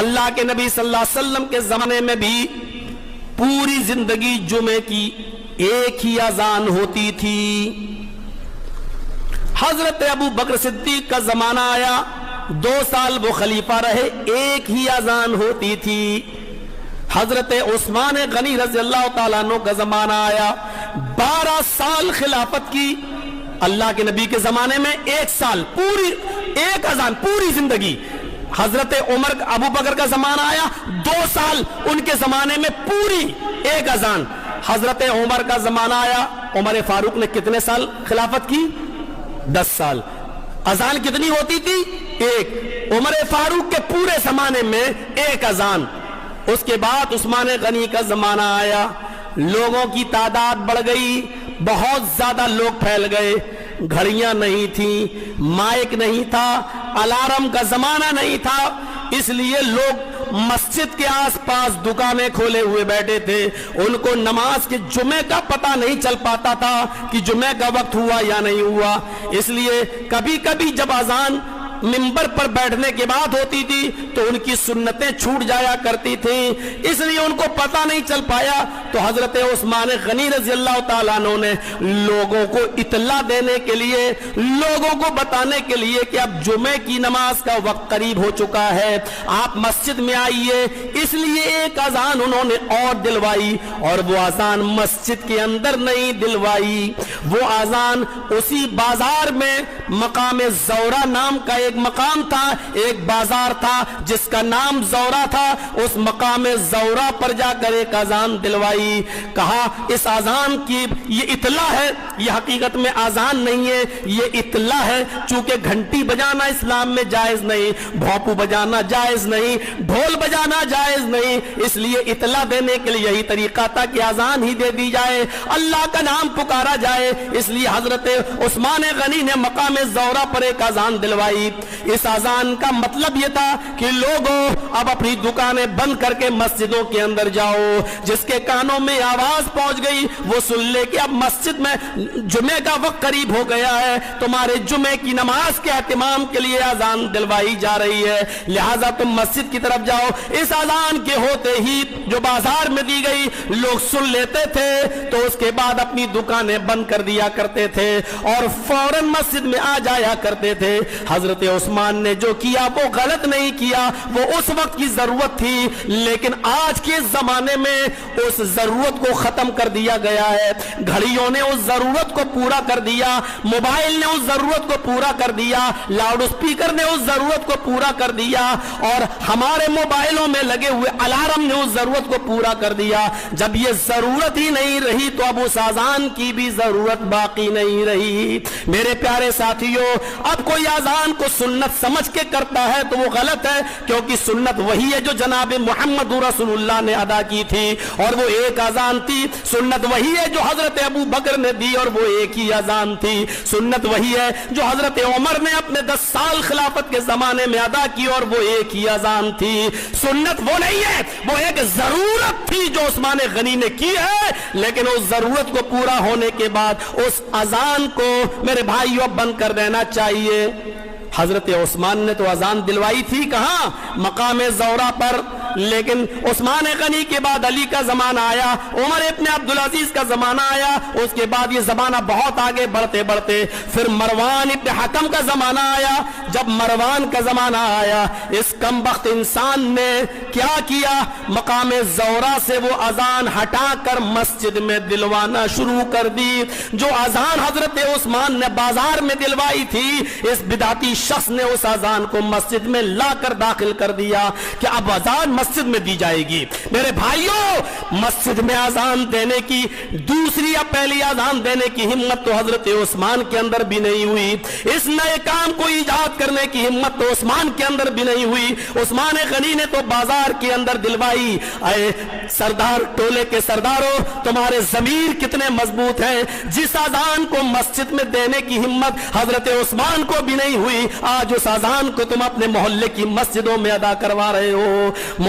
اللہ کے نبی صلی اللہ علیہ وسلم کے زمانے میں بھی پوری زندگی جمعے کی ایک ہی اذان ہوتی تھی. حضرت ابو بکر صدیق کا زمانہ آیا, 2 سال وہ خلیفہ رہے, ایک ہی اذان ہوتی تھی. حضرت عثمان غنی رضی اللہ تعالیٰ عنہ کا زمانہ آیا, 12 سال خلافت کی. اللہ کے نبی کے زمانے میں 1 سال, پوری ایک اذان پوری زندگی. حضرت عمر ابو بکر کا زمانہ آیا, 2 سال ان کے زمانے میں پوری ایک اذان. حضرت عمر کا زمانہ آیا, عمر فاروق نے کتنے سال خلافت کی؟ 10 سال. اذان کتنی ہوتی تھی؟ ایک. عمر فاروق کے پورے زمانے میں ایک اذان. اس کے بعد عثمان غنی کا زمانہ آیا, لوگوں کی تعداد بڑھ گئی, بہت زیادہ لوگ پھیل گئے. گھڑیاں نہیں تھیں, مائک نہیں تھا, الارم کا زمانہ نہیں تھا, اس لیے لوگ مسجد کے آس پاس دکانیں کھولے ہوئے بیٹھے تھے. ان کو نماز کے جمعے کا پتہ نہیں چل پاتا تھا کہ جمعے کا وقت ہوا یا نہیں ہوا. اس لیے کبھی کبھی جب اذان منبر پر بیٹھنے کے بعد ہوتی تھی تو ان کی سنتیں چھوٹ جایا کرتی تھیں, اس لیے ان کو پتہ نہیں چل پایا. تو حضرت عثمان غنی رضی اللہ تعالیٰ عنہ نے لوگوں کو اطلاع دینے کے لیے, لوگوں کو بتانے کے لیے کہ اب جمعے کی نماز کا وقت قریب ہو چکا ہے, آپ مسجد میں آئیے, اس لیے ایک اذان انہوں نے اور دلوائی. اور وہ اذان مسجد کے اندر نہیں دلوائی, وہ اذان اسی بازار میں مقام زورہ نام کا ایک مقام تھا, ایک بازار تھا جس کا نام زورہ تھا, اس مقام زورہ پر جا کر ایک اذان دلوائی. کہا اس اذان کی یہ اطلاع ہے, یہ حقیقت میں اذان نہیں ہے, یہ اطلاع ہے. چونکہ گھنٹی بجانا اسلام میں جائز نہیں, بھوپو بجانا جائز نہیں, ڈھول بجانا جائز نہیں, اس لیے اطلاع دینے کے لیے یہی طریقہ تھا کہ اذان ہی دے دی جائے, اللہ کا نام پکارا جائے. اس لیے حضرت عثمان غنی نے مقام زورہ پر ایک اذان دلوائی. اس اذان کا مطلب یہ تھا کہ لوگوں اب اپنی دکانیں بند کر کے مسجدوں کے اندر جاؤ. جس کے کانوں میں آواز پہنچ گئی وہ سن لے کہ اب مسجد میں جمعے کا وقت قریب ہو گیا ہے, تمہارے جمعے کی نماز کے اہتمام کے لیے اذان دلوائی جا رہی ہے, لہذا تم مسجد کی طرف جاؤ. اس اذان کے ہوتے ہی جو بازار میں دی گئی لوگ سن لیتے تھے تو اس کے بعد اپنی دکانیں بند کر دیا کرتے تھے اور فوراً مسجد میں آ جایا کرتے تھے. حضرت عثمان نے جو کیا وہ غلط نہیں کیا, وہ اس وقت کی ضرورت تھی, لیکن آج کے زمانے میں اس ضرورت کو ختم کر دیا گیا ہے. گھڑیوں نے اس ضرورت کو پورا کر دیا, موبائل نے اس ضرورت کو پورا کر دیا, لاؤڈ اسپیکر نے اس ضرورت کو پورا کر دیا, اور ہمارے موبائلوں میں لگے ہوئے الارم نے اس ضرورت کو پورا کر دیا. جب یہ ضرورت ہی نہیں رہی تو اب اس اذان کی بھی ضرورت باقی نہیں رہی. میرے پیارے ساتھیوں, اب کوئی اذان کو سنت سمجھ کے کرتا ہے تو وہ غلط ہے, کیونکہ سنت وہی ہے جو جناب محمد رسول اللہ نے ادا کی تھی, اور وہ ایک اذان تھی. سنت وہی ہے جو حضرت ابو بکر نے دی, اور وہ ایک ہی اذان تھی. سنت وہی ہے جو حضرت عمر نے اپنے 10 سال خلافت کے زمانے میں ادا کی, اور وہ ایک ہی اذان تھی. سنت وہ نہیں ہے, وہ ایک ضرورت تھی جو عثمان غنی نے کی ہے, لیکن اس ضرورت کو پورا ہونے کے بعد اس اذان کو میرے بھائیوں بند کر دینا چاہیے. حضرت عثمان نے تو اذان دلوائی تھی کہاں؟ مقام زورہ پر, لیکن عثمان غنی کے بعد علی کا زمانہ آیا, عمر ابن عبدالعزیز کا زمانہ آیا, اس کے بعد یہ زمانہ بہت آگے بڑھتے بڑھتے پھر مروان ابن حکم کا زمانہ آیا. جب مروان کا زمانہ آیا, اس کمبخت انسان نے کیا کیا؟ مقام زورہ سے وہ اذان ہٹا کر مسجد میں دلوانا شروع کر دی. جو اذان حضرت عثمان نے بازار میں دلوائی تھی, اس بدعتی شخص نے اس اذان کو مسجد میں لا کر داخل کر دیا کہ اب اذان مسجد میں دی جائے گی. میرے بھائیوں, مسجد میں اذان دینے کی, دوسری یا پہلی اذان دینے کی ہمت تو حضرت عثمان کے اندر بھی نہیں ہوئی. اس نئے کام کو ایجاد کرنے کی ہمت تو عثمان کے اندر بھی نہیں ہوئی. عثمان غنی نے تو بازار کے اندر دلوائی. اے سردار, ٹولے کے سرداروں, تمہارے ضمیر کتنے مضبوط ہیں. جس اذان کو مسجد میں دینے کی ہمت حضرت عثمان کو بھی نہیں ہوئی, آج اس اذان کو تم اپنے محلے کی مسجدوں میں ادا کروا رہے ہو.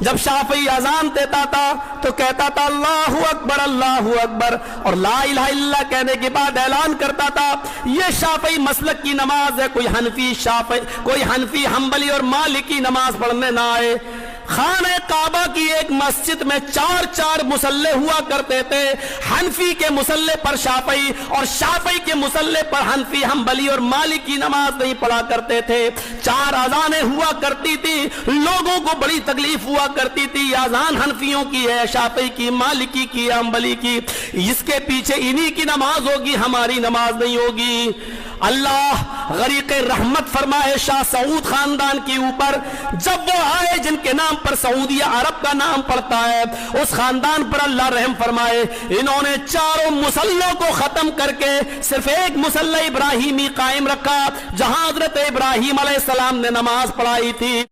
جب شافعی اذان دیتا تھا تو کہتا تھا اللہ اکبر، اور لا الہ الا اللہ کہنے کے بعد اعلان کرتا تھا یہ شافعی مسلک کی نماز ہے، کوئی حنفی حنبلی اور مالکی نماز پڑھنے نہ آئے۔ خانہ کعبہ کی ایک مسجد میں 4 مصلے ہوا کرتے تھے، حنفی کے مصلے پر شافعی اور شافعی کے مصلے پر حنفی حنبلی اور مالکی نماز نہیں پڑھا کرتے تھے۔ 4 اذانیں ہوا کرتی تھی، لوگوں کو بڑی تکلیف ہوا کرتی تھی، اذان حنفیوں کی ہے، شافعی کی، مالکی کی، حنبلی کی، اس کے پیچھے انہی کی نماز ہوگی، ہماری نماز نہیں ہوگی۔ اللہ غریق رحمت فرمائے شاہ سعود خاندان کے اوپر، جب وہ آئے جن کے نام پر سعودیہ عرب کا نام پڑتا ہے، اس خاندان پر اللہ رحم فرمائے، انہوں نے 4 مصلوں کو ختم کر کے صرف ایک مصلی ابراہیمی قائم رکھا جہاں حضرت ابراہیم علیہ السلام نے نماز پڑھائی تھی۔